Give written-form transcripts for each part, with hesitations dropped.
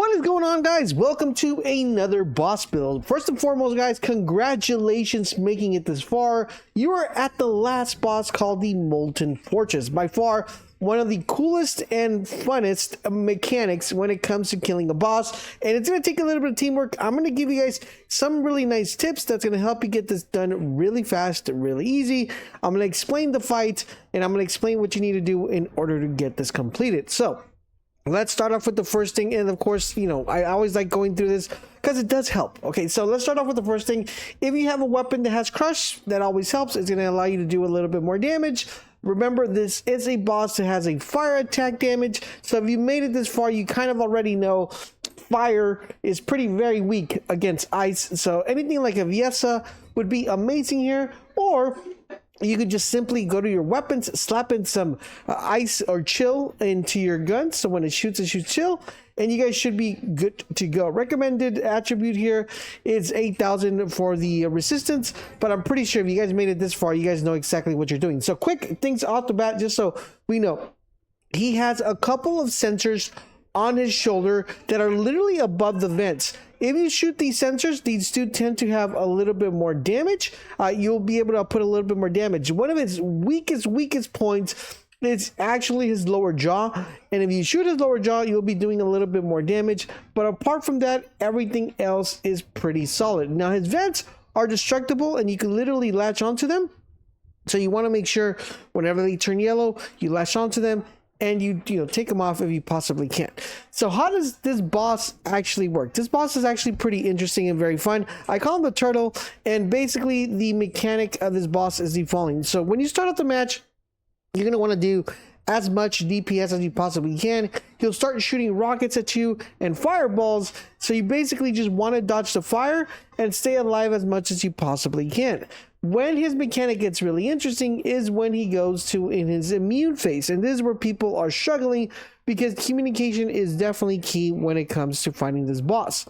What is going on, guys? Welcome to another boss build. First and foremost, guys, congratulations making it this far. You are at the last boss called the Molten Fortress. By far one of the coolest and funnest mechanics when it comes to killing a boss, and it's going to take a little bit of teamwork. I'm going to give you guys some really nice tips that's going to help you get this done really fast, really easy. I'm going to explain the fight, and I'm going to explain what you need to do in order to get this completed. So let's start off with the first thing, and of course, you know, I always like going through this because it does help. Okay, so let's start off with the first thing. If you have a weapon that has crush, that always helps. It's going to allow you to do a little bit more damage. Remember, this is a boss that has a fire attack damage, so if you made it this far, you kind of already know fire is very weak against ice. So anything like a Viesta would be amazing here, or you could just simply go to your weapons, slap in some ice or chill into your gun, so when it shoots chill, and you guys should be good to go. Recommended attribute here is 8,000 for the resistance, but I'm pretty sure if you guys made it this far, you guys know exactly what you're doing. So quick things off the bat, just so we know. He has a couple of sensors on his shoulder that are literally above the vents. If you shoot these sensors, these do tend to have a little bit more damage. You'll be able to put a little bit more damage. One of his weakest points is actually his lower jaw, and if you shoot his lower jaw, you'll be doing a little bit more damage. But apart from that, everything else is pretty solid. Now his vents are destructible, and you can literally latch onto them. So you want to make sure whenever they turn yellow, you latch onto them, and you take them off if you possibly can. So how does this boss actually work? This boss is actually pretty interesting and very fun. I call him the turtle, and basically the mechanic of this boss is the following. So when you start out the match, you're going to want to do as much DPS as you possibly can. He'll start shooting rockets at you and fireballs, so you basically just want to dodge the fire and stay alive as much as you possibly can. When his mechanic gets really interesting is when he goes to in his immune phase, and this is where people are struggling because communication is definitely key when it comes to fighting this boss.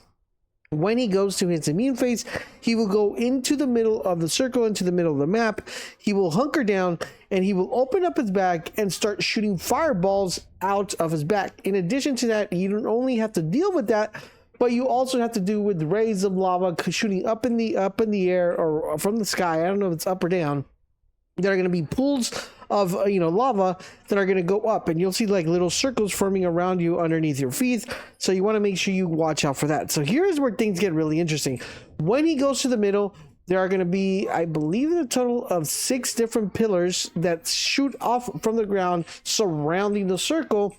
When he goes to his immune phase, he will go into the middle of the circle, into the middle of the map. He will hunker down, and he will open up his back and start shooting fireballs out of his back. In addition to that, you don't only have to deal with that, but you also have to do with rays of lava shooting up in the air or from the sky. I don't know if it's up or down. There are going to be pools of lava that are going to go up, and you'll see like little circles forming around you underneath your feet. So you want to make sure you watch out for that. So here's where things get really interesting. When he goes to the middle, there are going to be, I believe, a total of 6 different pillars that shoot off from the ground surrounding the circle.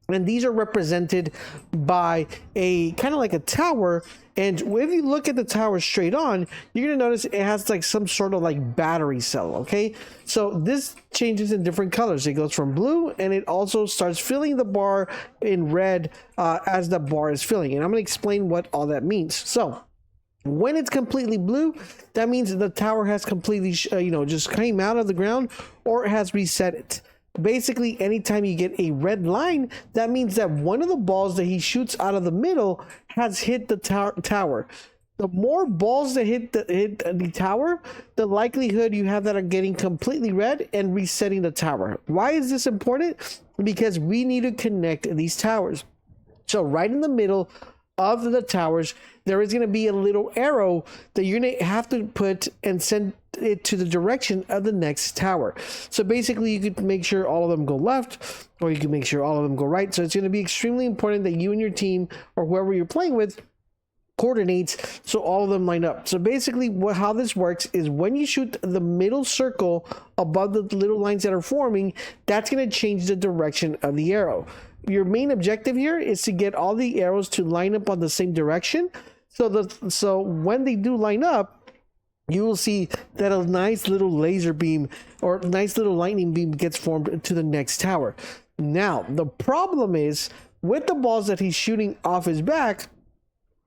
And these are represented by a kind of like a tower. And if you look at the tower straight on, you're going to notice it has like some sort of like battery cell. Okay, so this changes in different colors. It goes from blue, and it also starts filling the bar in red as the bar is filling. And I'm going to explain what all that means. So when it's completely blue, that means the tower has completely just came out of the ground, or it has reset it. Basically, anytime you get a red line, that means that one of the balls that he shoots out of the middle has hit the tower. The more balls that hit the tower, the likelihood you have that are getting completely red and resetting the tower. Why is this important? Because we need to connect these towers. So right in the middle of the towers, there is going to be a little arrow that you're going to have to put and send it to the direction of the next tower. So basically, you could make sure all of them go left, or you can make sure all of them go right. So it's going to be extremely important that you and your team, or whoever you're playing with, coordinates so all of them line up. So basically how this works is when you shoot the middle circle above the little lines that are forming, that's going to change the direction of the arrow. Your main objective here is to get all the arrows to line up on the same direction. So when they do line up, you will see that a nice little laser beam or nice little lightning beam gets formed to the next tower. Now, the problem is with the balls that he's shooting off his back,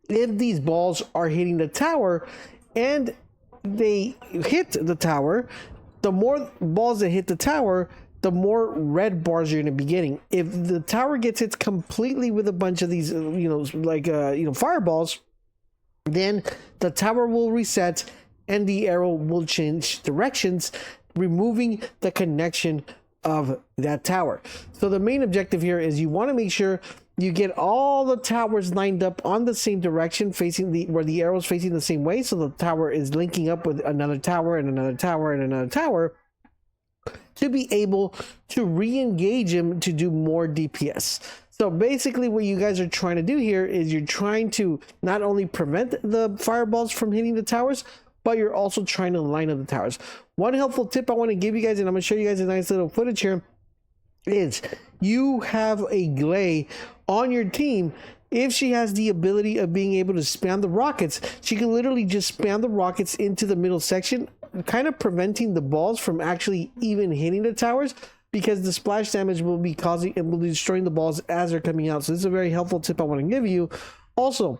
if these balls are hitting the tower and they hit the tower, the more balls that hit the tower, the more red bars you're going to be getting. If the tower gets hit completely with a bunch of these, fireballs, then the tower will reset and the arrow will change directions, removing the connection of that tower. So the main objective here is you want to make sure you get all the towers lined up on the same direction, facing where the arrow's facing the same way, so the tower is linking up with another tower and another tower and another tower, to be able to re-engage him to do more DPS. So basically what you guys are trying to do here is you're trying to not only prevent the fireballs from hitting the towers, but you're also trying to line up the towers. One helpful tip I want to give you guys, and I'm going to show you guys a nice little footage here, is you have a Glay on your team. If she has the ability of being able to spam the rockets, she can literally just spam the rockets into the middle section, kind of preventing the balls from actually even hitting the towers, because the splash damage will be causing and will be destroying the balls as they're coming out. So this is a very helpful tip I want to give you. Also,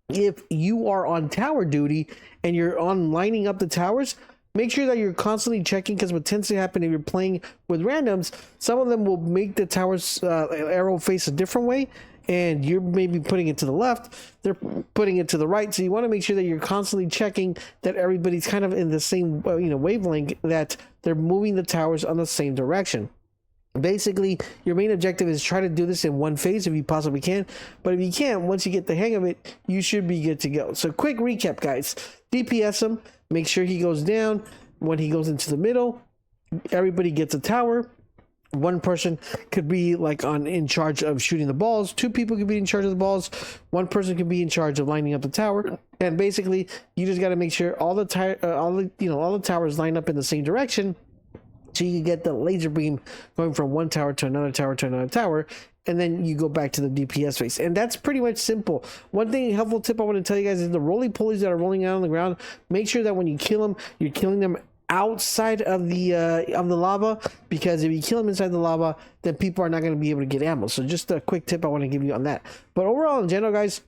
if you are on tower duty and you're on lining up the towers, make sure that you're constantly checking, because what tends to happen if you're playing with randoms, some of them will make the towers arrow face a different way, and you're maybe putting it to the left, they're putting it to the right. So you want to make sure that you're constantly checking that everybody's kind of in the same wavelength, that they're moving the towers on the same direction. Basically, your main objective is try to do this in one phase if you possibly can, but if you can't, once you get the hang of it, you should be good to go. So quick recap, guys. DPS him, make sure he goes down. When he goes into the middle, everybody gets a tower. One person could be like in charge of shooting the balls. Two people could be in charge of the balls. One person could be in charge of lining up the tower. And basically, you just got to make sure all the towers line up in the same direction, so you can get the laser beam going from one tower to another tower to another tower, and then you go back to the DPS phase. And that's pretty much simple. One thing, helpful tip I want to tell you guys, is the roly-polies that are rolling out on the ground, make sure that when you kill them, you're killing them outside of the lava, because if you kill them inside the lava, then people are not going to be able to get ammo. So just a quick tip I want to give you on that. But overall, in general, guys,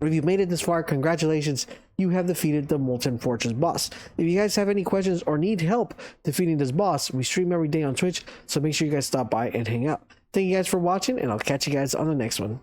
if you've made it this far, congratulations, you have defeated the Molten Fortress boss. If you guys have any questions or need help defeating this boss, we stream every day on Twitch, so make sure you guys stop by and hang out. Thank you guys for watching, and I'll catch you guys on the next one.